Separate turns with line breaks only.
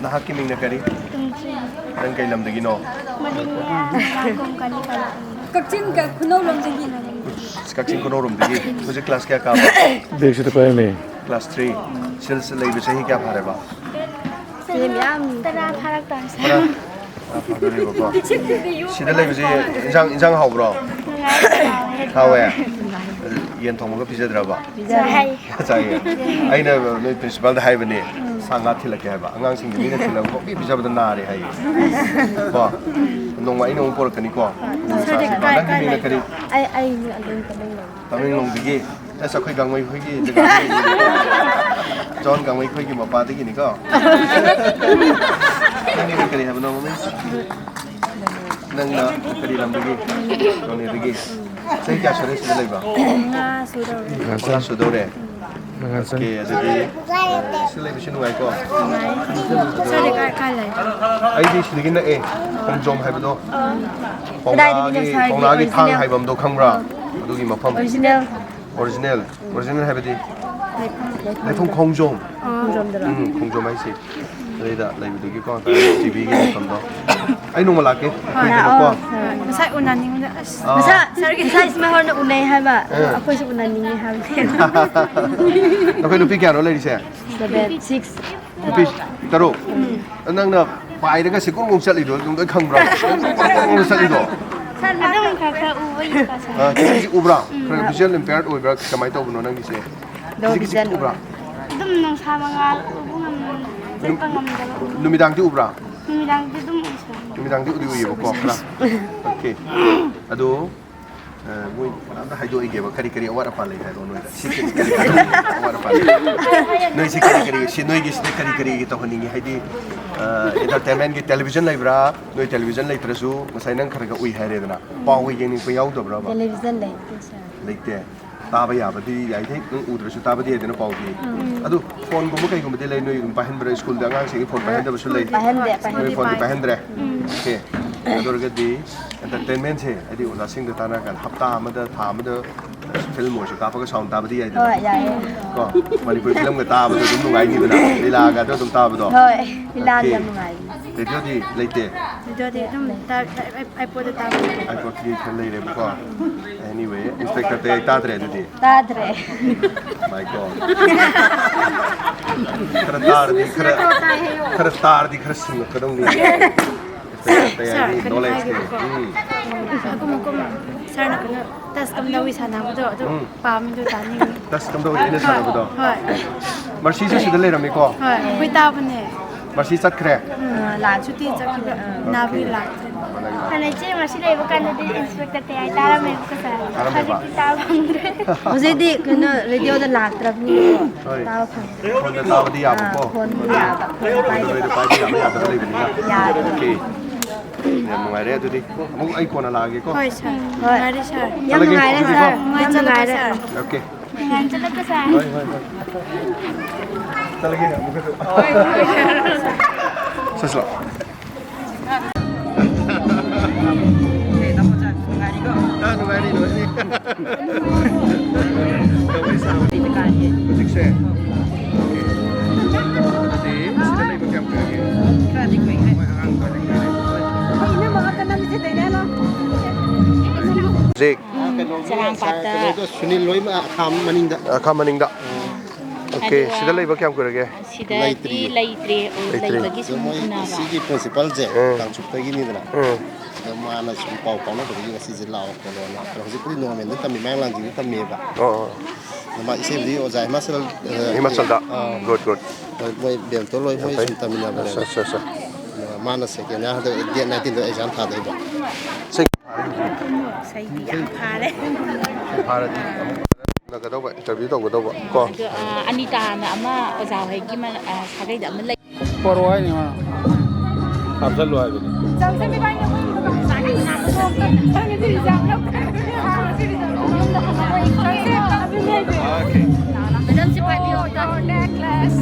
Nahakiming na kari? Nang kay lamdagi no?
Kakchin ka kuno lamdagi na.
Kakchin kuno lamdagi. Mujhe class kya kaam?
Dekh to kaya me.
Class 3. Silsile bi sahi kya phare ba?
Tara pharak ta.
Sida lai bi injang hau bro? Hawe. Yen thong ga pizza draba.
Sai.
Sai. Aina noi principal da hai bane. Sanga thilake hai ba. Angang sing ni na thila ko bi pizza ba na re hai. Ba. Nong mai nong por kani ko. Sa na ki na kari.
Ai ni alung
Taming long digi. Sa khoi gang mai khoi gi jaga. John gang mai khoi gi ma pa digi ni ko. Nang ni kari ha ba no mami. Nang na kari lam digi. Nong ni digi. Say kya sare sida lai ba?
nga sudor.
Nga sudore. Okay, jadi sila bisa nungai ko.
Sare ka lai.
Ai di sila gina kongjom hai bedo. Konglagi thang hai bam do khangra. Adugi mafam. Original hai bedi. Lephong kongjom. Kongjom ai si. Đây là cái con TV cái phần đó. Anh nung mà lạc cái ko.
Masai unaning na.
Masai smahor na unay ha ba? Ako sa unaning ha.
Nó nupi kya no lady se?
6.
Nupi taro. Nang na pai da ka sikong ngom sat li do dum da khang bra. Ngom sat li do.
Adong ka uwi ka sa.
Kisi ubra. Kra visual impaired oi bra kamai to buno nang se. Kisi ubra.
Dum nang sa mga ubungan.
Numidang ti ubra.
Numidang ti dum isa.
Numidang ti udi ko kra. Okay. Ado mui ada hai do ige ba kari kari awara pa le hai do no si kari awara pa. Noi si kari si noi gi si kari kari to honingi hai di entertainment gi television lai bra noi television lai trasu masai nang kharaga ui hai re dana pawi gi ni ko yaw do bra ba
Television lai.
leite taba ya ba di ai thai nang udrasu taba di dana pawi adu phone ko mo kai ko mo de lai noi pahen bra school da ngang se phone pahen da su lai phone di pahen dre okay adorga di entertainment se adi una sing da tana kan hapta amada tha amada film mo su ka pa ka sound ta ba di ai da ko manipur film ga ta ba dum nungai ni dana lila ga dum ta ba do
Hoy, lila ga nungai.
radio di leite
Dito di dum ta ai po ta.
ai ko ti khan lai re ko anyway inspector te ta dre di
Tadre.
my god khara tar di khara sing ka dong ni te ai knowledge ke
Ako mo sir na kana tas kam dawi sana mo do pam do tani.
tas kam do ina sa ba do
Hoy.
marsi se sidale rami ko
Hoy, koi ta bane.
marsi sat khre
La chuti chakhi na bi la. Hana che masi le ba kan de inspector te ai tara me ko sa. Haji ki ta bangre.
Mujhe di kana radio da lag taraf ni. Tawa phang.
kon da ta ba di ya ba ko
Phone ya ba.
pai da pai di ya ba da lai ni
Ya.
okay ya mo ngai re tu di mo ai ko na la ge ko
Hoy sir. Hoy sir.
Yang nungai ra sir.
Ngai chala sir.
okay
Ngai chala ka sir.
hoy talagi na mo ko sasla nungai ni lo ni Music se okay jadi sila lai ba kam ka ge Music
Sarang pata.
Sunil loi ma kham maning da
khamaning da okay sida lai ba kam ka ge
Sida di laitre laibagi sumuna ba.
sigi principal je kang chup ta gi ni da ma na sum pau pau na da gi si je lao ko na ro ji puri no men da mi mang lang ji ta me ba
oh
ma ise di o jai masal
Himachal da good
moi dem to loi moi sum ta mi na ba
sa
ma na se ke na da dia na tin da exam tha da ba
sing
Sai di yang pha le.
phara di na ka do ba interview to do ba ko
Anita na ama oza hai ki man sagai da man lai.
Porwai ni ma. Absal lo hai bini.
Jang se mi ba ni mo sa ni na mo ko. Ni di jang lo.
okay
Madam si pa di o necklace.